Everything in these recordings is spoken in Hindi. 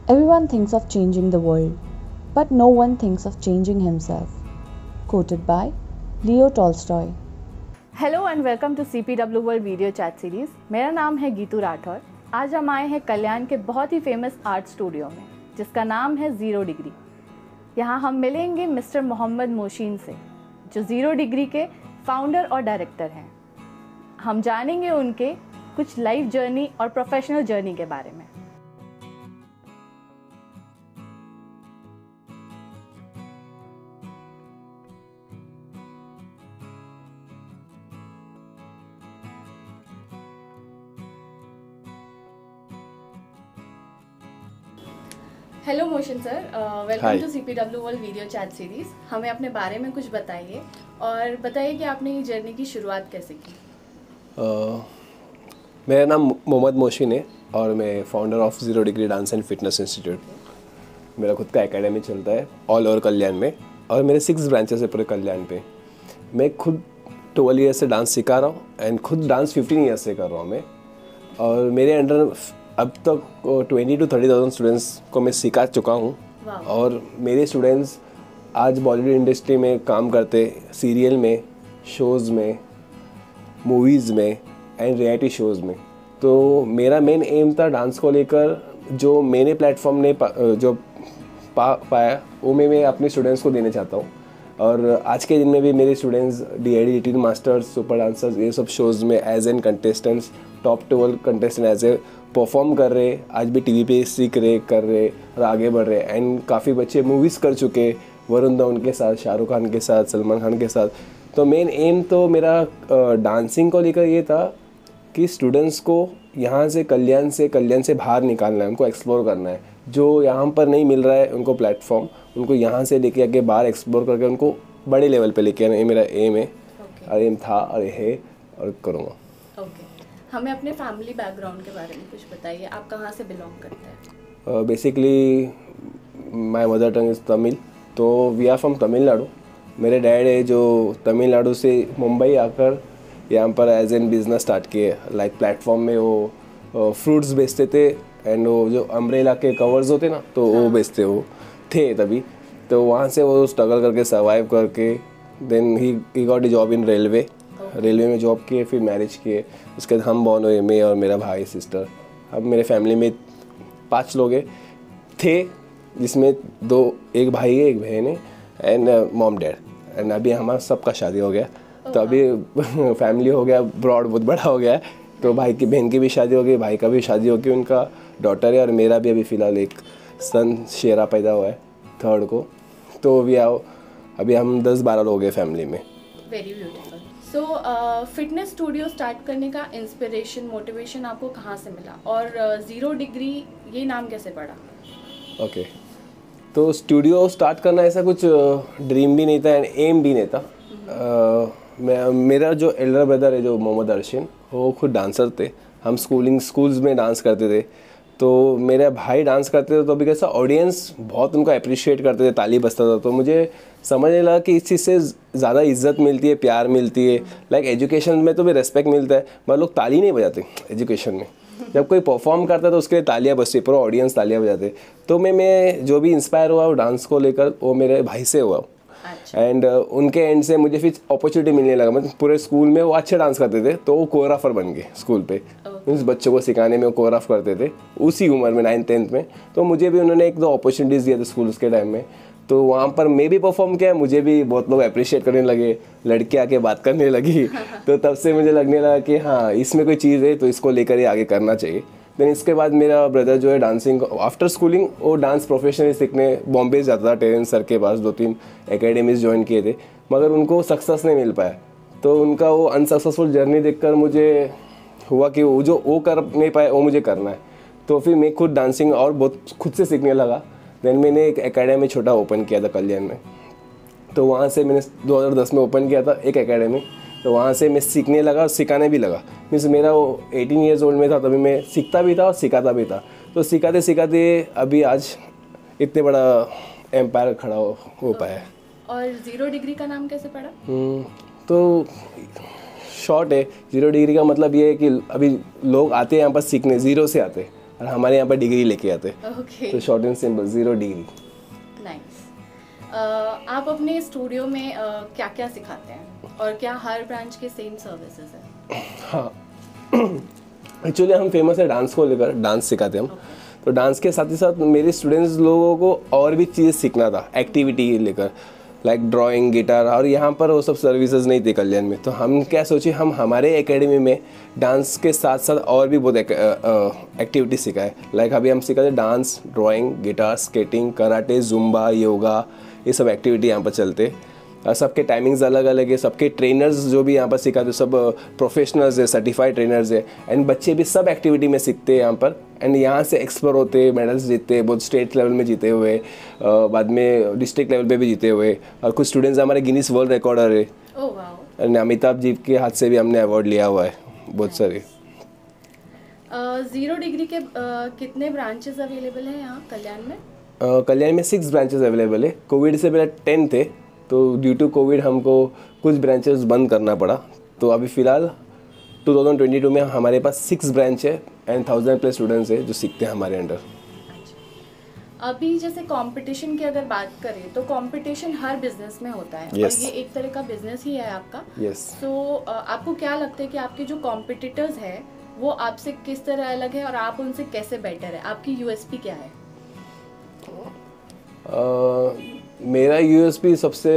Everyone thinks of changing the world, but no one thinks of changing himself. Quoted by Leo Tolstoy. Hello and welcome to CPW world video chat series. मेरा नाम है गीतू राठौर। आज हम आए हैं कल्याण के बहुत ही फेमस आर्ट स्टूडियो में, जिसका नाम है ज़ीरो डिग्री। यहाँ हम मिलेंगे मिस्टर मोहम्मद मोशीन से, जो ज़ीरो डिग्री के फाउंडर और डायरेक्टर हैं। हम जानेंगे उनके कुछ लाइफ जर्नी और प्रोफेशनल जर्नी के बारे में। Hello Mohsin sir, welcome to CPW world video chat series. हमें अपने बारे में कुछ बताइए और बताइए कि आपने ये जर्नी की शुरुआत कैसे की। मेरा नाम मोहम्मद मोशीन है और मैं founder of zero degree dance and fitness institute. मेरा खुद का एकेडमी चलता है ऑल ओवर कल्याण में और मेरे 6 ब्रांचेस है पूरे कल्याण पे। मैं खुद 12 ईयर से डांस सिखा रहा हूँ एंड खुद डांस 15 ईयर से कर रहा हूँ मैं। और मेरे अंडर अब तक 20 to 30,000 स्टूडेंट्स को मैं सिखा चुका हूँ। और मेरे स्टूडेंट्स आज बॉलीवुड इंडस्ट्री में काम करते, सीरियल में, शोज़ में, मूवीज़ में एंड रियलिटी शोज़ में। तो मेरा मेन एम था डांस को लेकर, जो मैंने प्लेटफॉर्म ने पाया वो मैं अपने स्टूडेंट्स को देना चाहता हूँ। और आज के दिन में भी मेरे students DID little masters, super dancers, ये सब शोज़ में as an contestants, top 12 contestant as a perform कर रहे, आज भी टीवी पे सीख रहे, कर रहे और आगे बढ़ रहे। एंड काफ़ी बच्चे मूवीज़ कर चुके, वरुण धवन के साथ, शाहरुख खान के साथ, सलमान खान के साथ। तो मेन एम तो मेरा डांसिंग को लेकर ये था कि स्टूडेंट्स को यहाँ से कल्याण से बाहर निकालना है, उनको एक्सप्लोर करना है। जो यहाँ पर नहीं मिल रहा है उनको प्लेटफॉर्म, उनको यहाँ से लेके आके बाहर एक्सप्लोर करके उनको बड़े लेवल पे लेके आना, ये मेरा एम है। और एम था और ये है और करूँगा। हमें अपने फैमिली बैकग्राउंड के बारे में कुछ बताइए। आप कहाँ से बिलोंग करते हैं? Basically my mother tongue is Tamil, तो वी आर फ्रॉम तमिलनाडु। मेरे डैड है जो तमिलनाडु से मुंबई आकर यहाँ पर एज एन बिज़नेस स्टार्ट किए। लाइक प्लेटफॉर्म में वो फ्रूट्स बेचते थे एंड वो जो अम्ब्रेला के कवर्स होते ना, तो वो बेचते वो थे तभी। तो वहाँ से वो स्ट्रगल करके सर्वाइव करके then he got a job in railway में जॉब किए, फिर मैरिज किए। उसके बाद हम बॉर्न हुए, मैं और मेरा भाई सिस्टर। अब मेरे फैमिली में 5 लोग थे, जिसमें एक भाई है, एक बहन है एंड मॉम डैड। एंड अभी हमारा सबका शादी हो गया, तो अभी फैमिली हो गया, ब्रॉड बहुत बड़ा हो गया है। तो भाई की बहन की भी शादी हो गई, भाई का भी शादी हो गई, उनका डॉटर है। और मेरा भी अभी फ़िलहाल एक सन शेरा पैदा हुआ है 3rd को। तो अभी हम 10-12 लोग हैं फैमिली में। Very beautiful. सो फिटनेस स्टूडियो स्टार्ट करने का इंस्पिरेशन, मोटिवेशन आपको कहाँ से मिला और ज़ीरो डिग्री ये नाम कैसे पड़ा? ओके, तो स्टूडियो स्टार्ट करना ऐसा कुछ ड्रीम भी नहीं था एंड एम भी नहीं था। मेरा जो एल्डर ब्रदर है जो मोहम्मद अर्शिन, वो खुद डांसर थे। हम स्कूल्स में डांस करते थे। तो मेरे भाई डांस करते थे, तो अभी कैसा ऑडियंस बहुत उनको अप्रिशिएट करते थे, ताली बजता था। तो मुझे समझने लगा कि इस चीज़ से ज़्यादा इज्जत मिलती है, प्यार मिलती है। लाइक एजुकेशन में तो भी रेस्पेक्ट मिलता है, मगर लोग ताली नहीं बजाते एजुकेशन में। जब कोई परफॉर्म करता है तो उसके लिए तालियां बजती, पूरा ऑडियंस तालियां बजाते। तो मैं जो भी इंस्पायर हुआ वो डांस को लेकर, वो मेरे भाई से हुआ। एंड उनके एंड से मुझे फिर अपॉर्चुनिटी मिलने लगा। मतलब पूरे स्कूल में वो अच्छे डांस करते थे, तो वो कोरियोग्राफर बन गए स्कूल पे। मीन्स बच्चों को सिखाने में वो कोरियोग्राफ करते थे उसी उम्र में, 9th-10th में। तो मुझे भी उन्होंने 1-2 अपॉर्चुनिटीज़ दिए थे स्कूल के टाइम में। तो वहाँ पर मैं भी परफॉर्म किया, मुझे भी बहुत लोग अप्रिशिएट करने लगे, लड़के आके बात करने लगी। तो तब से मुझे लगने लगा कि हाँ, इसमें कोई चीज़ है तो इसको लेकर ही आगे करना चाहिए। देन इसके बाद मेरा ब्रदर जो है डांसिंग आफ्टर स्कूलिंग वो डांस प्रोफेशनली सीखने बॉम्बे जाता था, टेरेंस सर के पास 2-3 एकेडमीज ज्वाइन किए थे, मगर उनको सक्सेस नहीं मिल पाया। तो उनका वो अनसक्सेसफुल जर्नी देखकर मुझे हुआ कि वो कर नहीं पाए, वो मुझे करना है। तो फिर मैं खुद डांसिंग और बहुत खुद से सीखने लगा। देन मैंने एक एकेडमी छोटा ओपन किया था कल्याण में। तो वहाँ से मैंने 2010 में ओपन किया था एक एकेडमी। तो वहाँ से मैं सीखने लगा और सिखाने भी लगा। मीन्स मेरा वो 18 ईयर्स ओल्ड में था, तभी मैं सीखता भी था और सिखाता भी था। तो सिखाते सिखाते अभी आज इतने बड़ा एम्पायर खड़ा हो पाया। और ज़ीरो डिग्री का नाम कैसे पड़ा? तो शॉर्ट है, 0 डिग्री का मतलब ये है कि अभी लोग आते हैं यहाँ पर सीखने, ज़ीरो से आते हैं और हमारे यहाँ पर डिग्री लेके आते। ओके, तो short and simple 0 degree. Nice. आप अपने स्टूडियो में क्या क्या सिखाते हैं और क्या हर ब्रांच के सेम सर्विसेज हैं? हाँ, एक्चुअली हम फेमस है डांस को लेकर, डांस सिखाते हैं हम। तो डांस के साथ ही साथ मेरे स्टूडेंट्स लोगों को और भी चीज़ सीखना था एक्टिविटी लेकर, लाइक ड्राइंग, गिटार, और यहाँ पर वो सब सर्विसेज नहीं थे कल्याण में। तो हम क्या सोचे, हम हमारे एकेडमी में डांस के साथ साथ और भी बहुत एक्टिविटी सिखाए। लाइक अभी हम सिखाते dance, drawing, guitar, skating, karate, Zumba, yoga, ये सब एक्टिविटी यहाँ पर चलते। और सबके टाइमिंग्स अलग अलग है, सबके ट्रेनर्स जो भी यहाँ पर सिखाते सब प्रोफेशनल्स है, सर्टिफाइड ट्रेनर्स है, एंड बच्चे भी सब एक्टिविटी में सीखते हैं यहाँ पर। एंड यहाँ से एक्सप्लोर होते, मेडल्स जीतते, बहुत स्टेट लेवल में जीते हुए, बाद में डिस्ट्रिक्ट लेवल पे भी जीते हुए, और कुछ स्टूडेंट्स हमारे गिनीज वर्ल्ड रिकॉर्डर है। Oh wow. And Amitabh ji के हाथ से भी हमने अवार्ड लिया हुआ है बहुत सारे। 0 डिग्री के कितने ब्रांचेस अवेलेबल हैं यहाँ कल्याण में? कल्याण में 6 ब्रांचेस अवेलेबल है। कोविड से पहले 10 थे, तो ड्यू टू कोविड हमको कुछ ब्रांचेस बंद करना पड़ा। तो अभी फ़िलहाल 2022 में हमारे पास 6 ब्रांच है एंड 1000 प्लस स्टूडेंट्स है जो सीखते हैं हमारे अंडर। अभी जैसे कंपटीशन की अगर बात करें तो कंपटीशन हर बिजनेस में होता है। Yes. और ये एक तरह का बिजनेस ही है आपका। यस। तो आपको क्या लगता है कि आपके जो कॉम्पिटिटर्स हैं वो आपसे किस तरह अलग है और आप उनसे कैसे बेटर है? आपकी यूएसपी क्या है? मेरा यूएसपी सबसे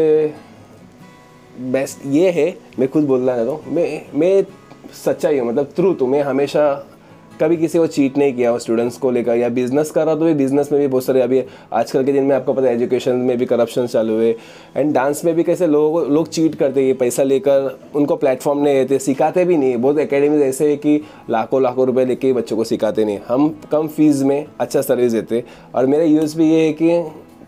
बेस्ट ये है, मैं खुद बोलना चाहता हूँ, मैं सच्चा ही हूँ, मतलब ट्रूथ हूँ। मैं हमेशा कभी किसी को चीट नहीं किया हूँ स्टूडेंट्स को लेकर, या बिजनेस कर रहा तो बिजनेस में भी बहुत सारे, अभी आजकल के दिन में आपको पता है एजुकेशन में भी करप्शन चालू है, एंड डांस में भी कैसे लोग चीट करते हैं, पैसा लेकर उनको प्लेटफॉर्म नहीं देते, सिखाते भी नहीं। बहुत एकेडमीज ऐसे है कि लाखों रुपए लेके बच्चों को सिखाते नहीं। हम कम फीस में अच्छा सर्विस देते। और मेरा यूएसपी ये है कि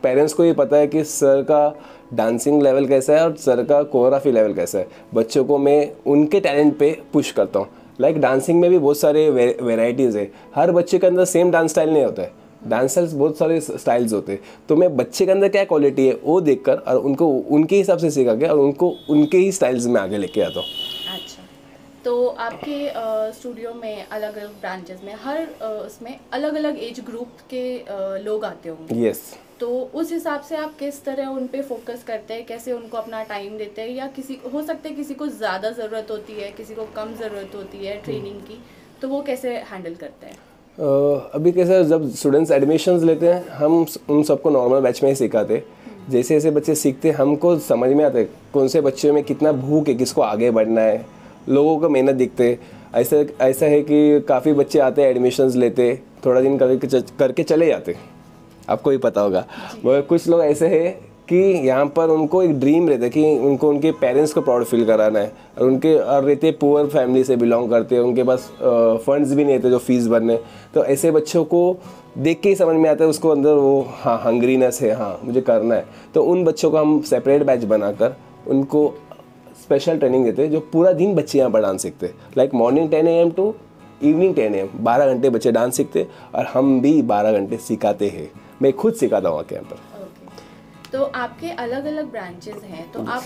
पेरेंट्स को ये पता है कि सर का डांसिंग लेवल कैसा है और सर का कोरियोग्राफी लेवल कैसा है। बच्चों को मैं उनके टैलेंट पे पुश करता हूँ। लाइक डांसिंग में भी बहुत सारे वेराइटीज़ है, हर बच्चे के अंदर सेम डांस स्टाइल नहीं होता है, डांसर्स बहुत सारे स्टाइल्स होते हैं। तो मैं बच्चे के अंदर क्या क्वालिटी है वो देखकर और उनको उनके हिसाब से सिखा के और उनको उनके ही स्टाइल्स में आगे लेके आता हूँ। अच्छा, तो आपके स्टूडियो में अलग अलग ब्रांचेस में हर उसमें अलग अलग एज ग्रुप के लोग आते होंगे। यस। तो उस हिसाब से आप किस तरह उन पे फोकस करते हैं, कैसे उनको अपना टाइम देते हैं? या किसी हो सकता है किसी को ज़्यादा ज़रूरत होती है, किसी को कम ज़रूरत होती है ट्रेनिंग की, तो वो कैसे हैंडल करते हैं? अभी कैसे जब स्टूडेंट्स एडमिशन्स लेते हैं हम उन सबको नॉर्मल बैच में ही सिखाते। जैसे जैसे बच्चे सीखते हमको समझ में आते कौन से बच्चों में कितना भूख है, किसको आगे बढ़ना है, लोगों को मेहनत दिखते। ऐसा है कि काफ़ी बच्चे आते हैं एडमिशन्स लेते, थोड़ा दिन करके चले जाते, आपको भी पता होगा। मगर कुछ लोग ऐसे हैं कि यहाँ पर उनको एक ड्रीम रहता है कि उनको उनके पेरेंट्स को प्राउड फील कराना है, और रहते पुअर फैमिली से बिलोंग करते हैं, उनके पास फंड्स भी नहीं रहते जो फीस भरने। तो ऐसे बच्चों को देख के ही समझ में आता है उसको अंदर वो हाँ हंग्रीनेस है, हाँ मुझे करना है। तो उन बच्चों को हम सेपरेट बैच बनाकर उनको स्पेशल ट्रेनिंग देते हैं, जो पूरा दिन बच्चे यहाँ पर डांस सीखते। Like morning 10 AM to evening 10 AM 12 घंटे बच्चे डांस सीखते, और हम भी 12 घंटे सिखाते हैं। मैं खुद सिखाता हूँ यहाँ पर। तो आपके अलग अलग ब्रांचेस हैं, तो आप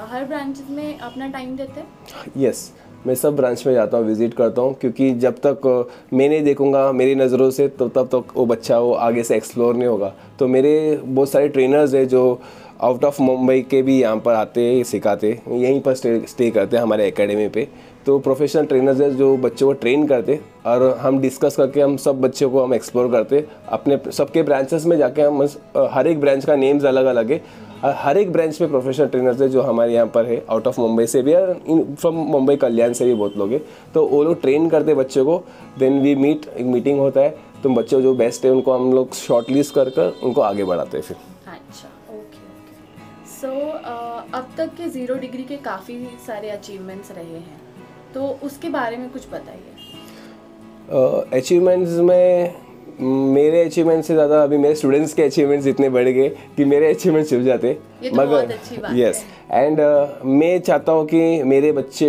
हर ब्रांचेस में अपना टाइम देते हैं? यस, मैं सब ब्रांच में जाता हूँ, विजिट करता हूँ, क्योंकि जब तक मैं नहीं देखूँगा मेरी नज़रों से तो तब तक वो बच्चा वो आगे से एक्सप्लोर नहीं होगा। तो मेरे बहुत सारे ट्रेनर्स हैं जो आउट ऑफ मुंबई के भी यहाँ पर आते सिखाते, यहीं पर स्टे करते हैं हमारे एकेडमी पे। तो प्रोफेशनल ट्रेनर्स हैं जो बच्चों को ट्रेन करते, और हम डिस्कस करके हम सब बच्चों को हम एक्सप्लोर करते अपने सबके ब्रांचेस में जाके। हम हर एक ब्रांच का नेम्स अलग अलग है, और हर एक ब्रांच में प्रोफेशनल ट्रेनर्स है जो हमारे यहाँ पर है, आउट ऑफ मुंबई से भी और फ्रॉम मुंबई कल्याण से भी बहुत लोग हैं। तो वो लोग ट्रेन करते बच्चों को, देन वी मीट, एक मीटिंग होता है, तो बच्चों जो बेस्ट है उनको हम लोग शॉर्ट लिस्ट कर उनको आगे बढ़ाते हैं फिर। अच्छा, ओके। सो अब तक के 0 डिग्री के काफ़ी सारे अचीवमेंट्स रहे हैं, तो उसके बारे में कुछ बताइए। अचीवमेंट्स में मेरे अचीवमेंट से ज़्यादा अभी मेरे स्टूडेंट्स के अचीवमेंट्स इतने बढ़ गए कि मेरे अचीवमेंट छुप जाते। ये तो बहुत अच्छी बात यस, एंड मैं चाहता हूँ कि मेरे बच्चे,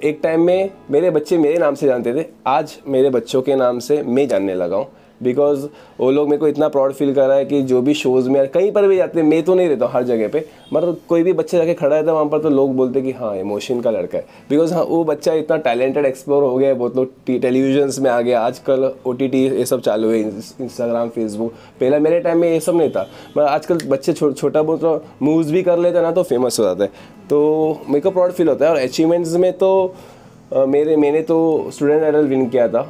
एक टाइम में मेरे बच्चे मेरे नाम से जानते थे, आज मेरे बच्चों के नाम से मैं जानने लगा हूँ। बिकॉज वो लोग मेरे को इतना प्राउड फील कर रहा है कि जो भी शोज़ में कहीं पर भी जाते हैं, मैं तो नहीं रहता हूँ हर जगह पे, मतलब कोई भी बच्चा जाके खड़ा रहता है वहाँ पर तो लोग बोलते हैं कि हाँ इमोशन का लड़का है, बिकॉज हाँ वो बच्चा इतना टैलेंटेड एक्सप्लोर हो गया है, बहुत लोग टेलीविजन्स में आ गया, आजकल OTT ये सब चालू है, इंस्टाग्राम फेसबुक, पहले मेरे टाइम में ये सब नहीं था, मगर आजकल बच्चे छोटा बहुत मूव्स भी कर लेते हैं ना तो फेमस हो जाता है, तो मेरे को प्राउड फील होता है। और अचीवमेंट्स में तो मैंने तो स्टूडेंट आइडल विन किया था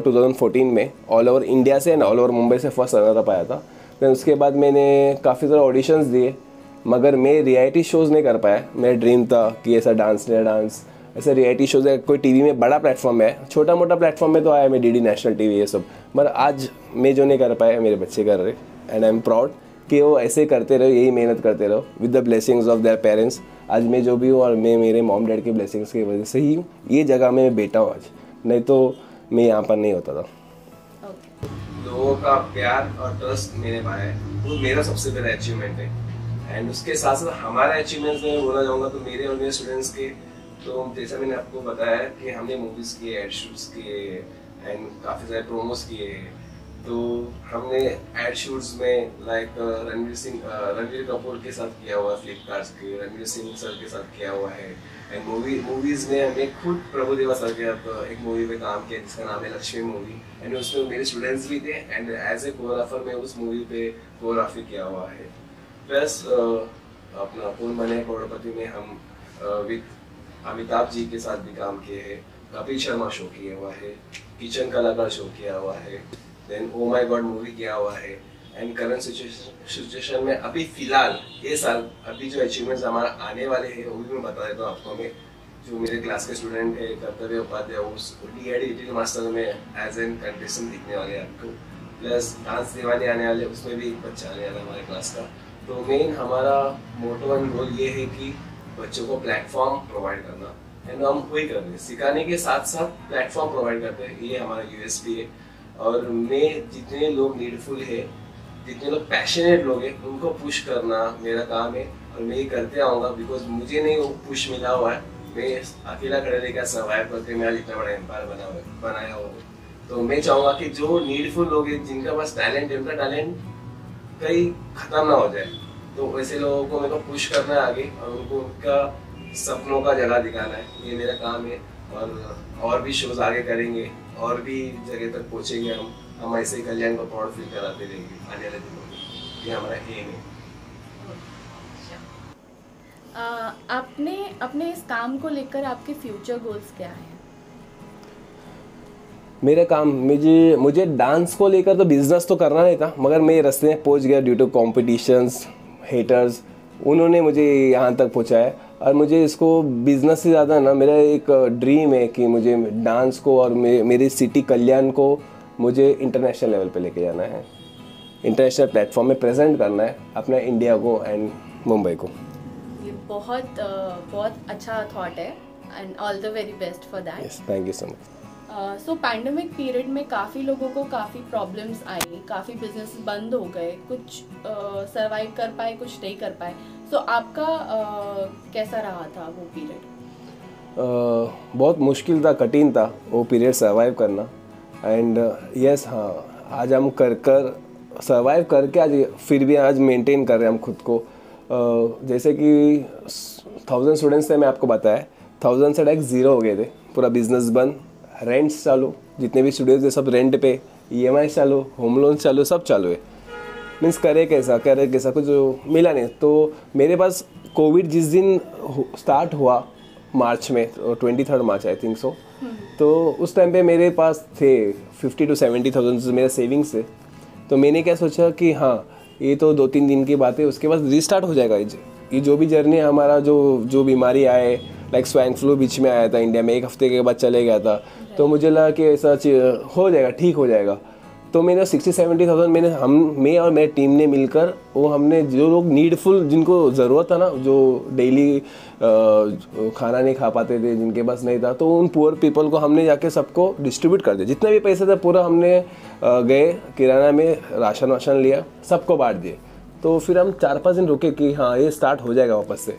2014 में, ऑल ओवर इंडिया से एंड ऑल ओवर मुंबई से फर्स्ट रनर अप आया था। फिर उसके बाद मैंने काफ़ी सारे ऑडिशंस दिए, मगर मैं रियलिटी शोज़ नहीं कर पाया। मेरा ड्रीम था कि ऐसा डांस ऐसे रियलिटी शोज़ है, कोई टीवी में बड़ा प्लेटफॉर्म है, छोटा मोटा प्लेटफॉर्म में तो आया मैं DD नेशनल TV ये सब, मगर आज मैं जो नहीं कर पाया मेरे बच्चे कर रहे, एंड आई एम प्राउड कि वो ऐसे करते रहो, यही मेहनत करते रहो with the blessings of their parents. आज मैं जो भी हूँ और मैं मेरे मॉम डैड के ब्लेसिंग्स की वजह से ही हूँ ये जगह में बैठा हूँ आज, नहीं तो मैं यहाँ पर नहीं होता था। लोगों का प्यार और ट्रस्ट मेरे पाया है, वो मेरा सबसे बड़ा अचीवमेंट है। एंड उसके साथ साथ हमारे अचीवमेंट्स में बोलना चाहूँगा तो मेरे और मेरे स्टूडेंट्स के, तो जैसा मैंने आपको बताया कि हमने मूवीज़ किए, एड शूट्स किए एंड काफ़ी सारे प्रोमोस किए, तो हमने एड शूट्स में लाइक रणवीर कपूर के साथ किया हुआ है, फ्लिपकार्ट के रणवीर सिंह सर के साथ किया हुआ है। एंड मूवीज़ में हमने खुद प्रभुदेवा सर के साथ एक मूवी में काम किया जिसका नाम है लक्ष्मी मूवी, एंड उसमें मेरे स्टूडेंट्स भी थे एंड एज ए कोरियोग्राफर मैं उस मूवी पे कोरियोग्राफी किया हुआ है। प्लस अपना कौन बने करोड़पति में हम विद अमिताभ जी के साथ भी काम किए हैं, कपिल शर्मा शो किया हुआ है, किचन कलाकार शो किया हुआ है, then oh my god movie किया हुआ है। एंड करंट सिचुएशन में अभी फिलहाल ये साल अभी जो अचीवमेंट्स हमारा आने वाले हैं वो भी मैं बता देता हूँ आपको। मैं जो मेरे क्लास के स्टूडेंट है कर्तव्य उपाध्याय, उस DID लिटिल मास्टर में एज एन कंटेस्टेंट दिखने वाले हैं आपको, प्लस डांस दीवाने आने वाले, उसमें भी एक बच्चा आने वाला है हमारे क्लास का। तो मेन हमारा मोटो एंड गोल ये है कि बच्चों को प्लेटफॉर्म प्रोवाइड करना, एंड हम वही कर रहे हैं, सिखाने के साथ साथ प्लेटफॉर्म प्रोवाइड करते हैं, ये हमारा USP है। और मैं जितने लोग नीडफुल है, जितने लोग पैशनेट लोग हैं, उनको पुश करना मेरा काम है और मैं ये करते आऊँगा, बिकॉज मुझे नहीं वो पुश मिला हुआ है, मैं अकेला खड़े रहकर सर्वाइव करके मेरा इतना बड़ा एम्पायर बनाया हुआ है। तो मैं चाहूँगा कि जो नीडफुल लोग हैं, जिनका पास टैलेंट है, उनका टैलेंट कहीं ख़त्म ना हो जाए, तो वैसे लोगों को मेरे को पुश करना है आगे और उनको उनका सपनों का जगह दिखाना है, ये मेरा काम है। और भी शोज आगे करेंगे और भी जगह तक पहुँचेंगे हम ऐसे कल्याण को प्राउड फील कराते रहेंगे आने वाले दिनों में, ये हमारा एम है। आपने अपने इस काम को लेकर आपके फ्यूचर गोल्स क्या हैं? मेरा काम, मुझे डांस को लेकर तो बिजनेस तो करना नहीं था, मगर मैं रास्ते में पहुंच गया ड्यू टू कॉम्पिटिशन्स, हेटर्स, उन्होंने मुझे यहाँ तक पहुँचाया। और मुझे इसको बिजनेस से ज़्यादा ना, मेरा एक ड्रीम है कि मुझे डांस को और मेरी सिटी कल्याण को मुझे इंटरनेशनल लेवल पे लेके जाना है, इंटरनेशनल प्लेटफॉर्म में प्रेजेंट करना है अपना इंडिया को एंड मुंबई को। ये बहुत अच्छा थॉट है and all the very best for that. Yes, thank you so much. So pandemic period में काफ़ी लोगों को काफ़ी प्रॉब्लम्स आई, काफ़ी बिजनेस बंद हो गए, कुछ सरवाइव कर पाए, कुछ नहीं कर पाए। सो आपका कैसा रहा था वो पीरियड? बहुत मुश्किल था, कठिन था वो पीरियड सर्वाइव करना। एंड यस, हाँ, आज हम कर सर्वाइव करके आज फिर भी आज मेंटेन कर रहे हैं हम खुद को। जैसे कि 1000 स्टूडेंट्स थे, मैं आपको बताया 1000 से डायरेक्ट 0 हो गए थे, पूरा बिजनेस बंद, रेंट्स चालू, जितने भी स्टूडियोज थे सब रेंट पे, EMI चालू, होम लोन चालू, सब चालू है। मीन्स करे कैसा कुछ मिला नहीं। तो मेरे पास कोविड जिस दिन स्टार्ट हुआ मार्च में, 23 मार्च आई थिंक सो, तो उस टाइम पे मेरे पास थे 50 to 70,000 मेरे सेविंग्स थे। तो मैंने क्या सोचा कि हाँ, ये तो 2-3 दिन की बात है, उसके बाद रीस्टार्ट हो जाएगा। ये जो भी जर्नी है हमारा, जो बीमारी आए, लाइक स्वाइन फ्लू बीच में आया था इंडिया में, 1 हफ्ते के बाद चले गया था, तो मुझे लगा कि ऐसा हो जाएगा, ठीक हो जाएगा। तो मैंने 60-70,000 मैं और मेरी टीम ने मिलकर वो हमने जो लोग नीडफुल, जिनको ज़रूरत था ना, जो डेली खाना नहीं खा पाते थे, जिनके पास नहीं था, तो उन पुअर पीपल को हमने जाके सबको डिस्ट्रीब्यूट कर दिया। जितने भी पैसे थे पूरा हमने गए किराना में राशन वाशन लिया, सबको बांट दिए। तो फिर हम 4-5 दिन रुके कि हाँ ये स्टार्ट हो जाएगा वापस से,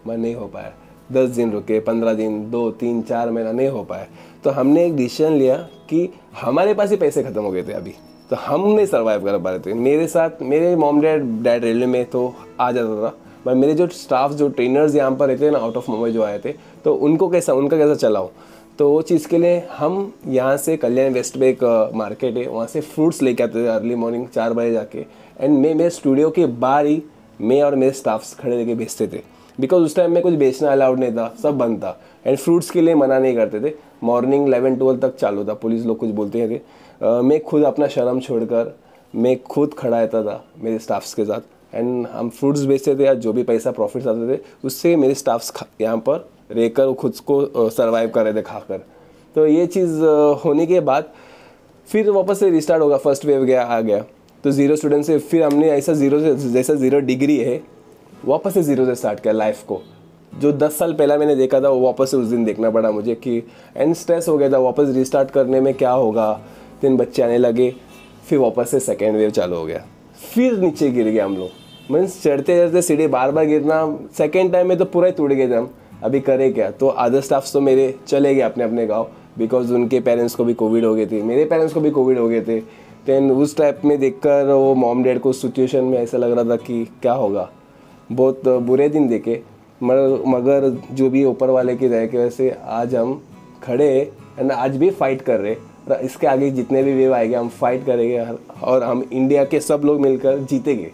मैं नहीं हो पाया। 10 दिन रुके, 15 दिन, 2, 3, 4 महीना नहीं हो पाया, तो हमने एक डिसीजन लिया कि हमारे पास ही पैसे ख़त्म हो गए थे अभी, तो हम नहीं सर्वाइव कर पा रहे थे। मेरे साथ मेरे मॉम डैड रेलवे में तो आ जाता था, पर मेरे जो स्टाफ जो ट्रेनर्स यहाँ पर रहते हैं ना, आउट ऑफ मुंबई जो आए थे, तो उनका कैसा चलाओ, तो वो चीज़ के लिए हम यहाँ से कल्याण वेस्ट में एक मार्केट है, वहाँ से फ्रूट्स लेके आते थे अर्ली मॉर्निंग 4 बजे जाके, एंड मैं मेरे स्टूडियो के बाहर ही मैं और मेरे स्टाफ्स खड़े लेके बेचते थे, बिकॉज उस टाइम में कुछ बेचना अलाउड नहीं था, सब बंद था, एंड फ्रूट्स के लिए मना नहीं करते थे। मॉर्निंग 11-12 तक चालू था, पुलिस लोग कुछ बोलते थे। मैं खुद अपना शर्म छोड़कर मैं खुद खड़ा रहता था मेरे स्टाफ्स के साथ, एंड हम फ्रूट्स बेचते थे, या जो भी पैसा प्रॉफिट्स आते थे उससे मेरे स्टाफ्स यहाँ पर रहकर खुद को सर्वाइव कर रहे थे खाकर। तो ये चीज़ होने के बाद फिर वापस से रिस्टार्ट होगा, फर्स्ट वेव आ गया, तो 0 स्टूडेंट से फिर हमने ऐसा 0 डिग्री है, वापस से 0 से स्टार्ट किया लाइफ को। जो 10 साल पहला मैंने देखा था वो वापस से उस दिन देखना पड़ा मुझे कि एंड स्ट्रेस हो गया था वापस रिस्टार्ट करने में, क्या होगा, 3 बच्चे आने लगे, फिर वापस से सेकेंड वेव चालू हो गया, फिर नीचे गिर गए हम लोग, मीन्स चढ़ते चढ़ते सीढ़ी बार बार गिरना, सेकेंड टाइम में तो पूरा ही टूट गए थे हम। अभी करें क्या, तो अदर स्टाफ्स तो मेरे चले गए अपने अपने गाँव, बिकॉज उनके पेरेंट्स को भी कोविड हो गए थे, मेरे पेरेंट्स को भी कोविड हो गए थे। दैन उस टाइप में देखकर वो मॉम डैड को सिचुएशन में ऐसा लग रहा था कि क्या होगा, बहुत बुरे दिन देखे, मगर जो भी ऊपर वाले की दया की वजह से आज हम खड़े एंड आज भी फाइट कर रहे, और इसके आगे जितने भी वेव आएंगे हम फाइट करेंगे, और हम इंडिया के सब लोग मिलकर जीतेंगे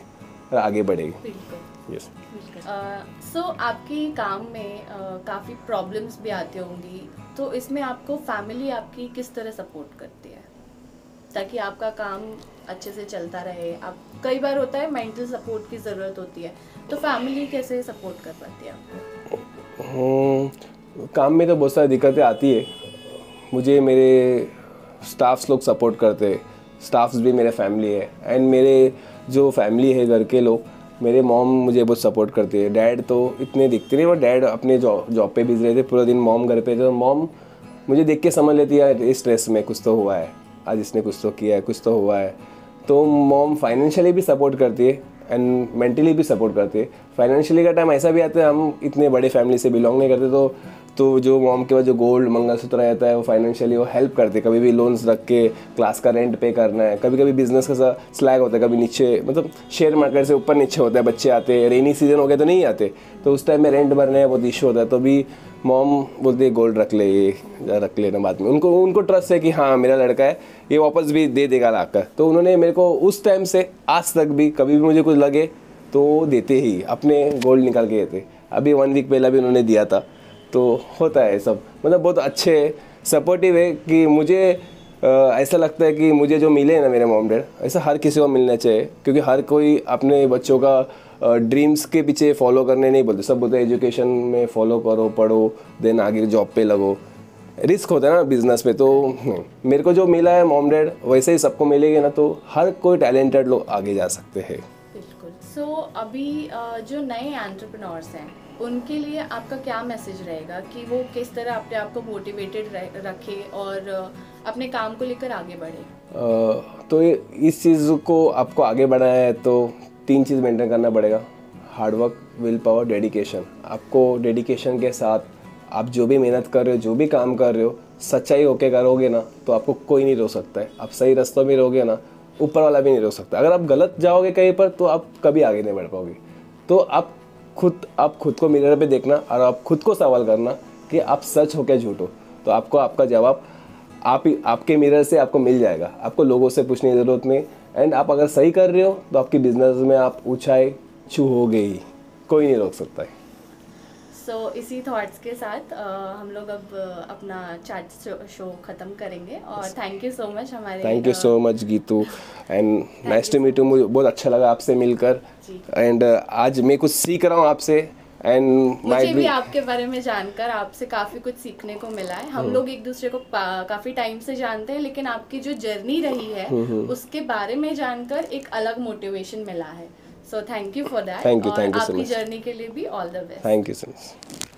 और आगे बढ़ेंगे। यस। सो आपकी काम में काफ़ी प्रॉब्लम्स भी आती होंगी, तो इसमें आपको फैमिली आपकी किस तरह सपोर्ट करती है ताकि आपका काम अच्छे से चलता रहे? आप कई बार होता है मेंटल सपोर्ट की ज़रूरत होती है, तो फैमिली कैसे सपोर्ट कर पाती है आपको? काम में तो बहुत सारी दिक्कतें आती है, मुझे मेरे स्टाफ्स लोग सपोर्ट करते हैं, स्टाफ्स भी मेरे फैमिली है, एंड मेरे जो फैमिली है घर के लोग, मेरे मॉम मुझे बहुत सपोर्ट करती है। डैड तो इतने दिखते नहीं, वो डैड अपने जॉब पे बिजी रहते, पूरा दिन मॉम घर पे, तो मॉम मुझे देख के समझ लेती है इस स्ट्रेस में कुछ तो हुआ है, आज इसने कुछ तो किया है, कुछ तो हुआ है। तो मॉम फाइनेंशियली भी सपोर्ट करती है एंड मेंटली भी सपोर्ट करती है। फाइनेंशियली का टाइम ऐसा भी आता है, हम इतने बड़े फैमिली से बिलोंग नहीं करते, तो जो मॉम के पास जो गोल्ड मंगलसूत्र रहता है वो फाइनेंशियली वो हेल्प करते, कभी भी लोन्स रख के क्लास का रेंट पे करना है, कभी कभी बिजनेस का स्लैग होता है, कभी नीचे मतलब शेयर मार्केट से ऊपर नीचे होता है, बच्चे आते हैं, रेनी सीजन हो गया तो नहीं आते, तो उस टाइम में रेंट भरने है बहुत इशू होता है, तो भी मॉम बोलती है गोल्ड रख ले, ये रख लेना बाद में। उनको ट्रस्ट है कि हाँ मेरा लड़का है, ये वापस भी दे देगा लाकर, तो उन्होंने मेरे को उस टाइम से आज तक भी कभी भी मुझे कुछ लगे तो देते ही, अपने गोल्ड निकाल के देते। अभी 1 वीक पहला भी उन्होंने दिया था, तो होता है सब, मतलब बहुत अच्छे सपोर्टिव है कि मुझे ऐसा लगता है कि मुझे जो मिले ना मेरे मॉम डैड, ऐसा हर किसी को मिलना चाहिए, क्योंकि हर कोई अपने बच्चों का ड्रीम्स के पीछे फॉलो करने नहीं बोलते, सब बोलते हैं एजुकेशन में फॉलो करो, पढ़ो, देन आगे जॉब पे लगो, रिस्क होता है ना बिजनेस पे। तो मेरे को जो मिला है मॉम डैड वैसे ही सबको मिलेगा ना, तो हर कोई टैलेंटेड लोग आगे जा सकते हैं। बिल्कुल। सो अभी जो नए एंटरप्रेन्योर्स हैं उनके लिए आपका क्या मैसेज रहेगा कि वो किस तरह अपने आप को मोटिवेटेड रखे और अपने काम को लेकर आगे बढ़े? तो इस चीज़ को आपको आगे बढ़ाना है तो 3 चीज़ मेंटेन करना पड़ेगा, हार्डवर्क, विल पावर, डेडिकेशन। आपको डेडिकेशन के साथ आप जो भी मेहनत कर रहे हो, जो भी काम कर रहे हो, सच्चाई होके करोगे ना तो आपको कोई नहीं रोक सकता है। आप सही रास्तों में रहोगे ना, ऊपर वाला भी नहीं रोक सकता। अगर आप गलत जाओगे कहीं पर तो आप कभी आगे नहीं बढ़ पाओगे। तो आप खुद को मिरर पे देखना और आप खुद को सवाल करना कि आप सच हो क्या झूठ हो, तो आपको आपका जवाब आपके मिरर से आपको मिल जाएगा। आपको लोगों से पूछने की ज़रूरत नहीं। एंड आप अगर सही कर रहे हो तो आपकी बिजनेस में आप ऊंचाई छू हो गई, कोई नहीं रोक सकता है। सो इसी थॉट्स के साथ हम लोग अब अपना चैट शो ख़त्म करेंगे और थैंक यू सो मच हमारे। Thank you so much Geetu, and nice to meet you. मुझे बहुत अच्छा लगा आपसे मिलकर, एंड आज मैं कुछ सीख रहा हूँ आपसे, एंड मुझे भी आपके बारे में जानकर आपसे काफ़ी कुछ सीखने को मिला है। हम लोग एक दूसरे को काफ़ी टाइम से जानते हैं, लेकिन आपकी जो जर्नी रही है उसके बारे में जानकर एक अलग मोटिवेशन मिला है। So thank you for that. Thank you so much. आपकी जर्नी के लिए भी all the best. Thank you so much.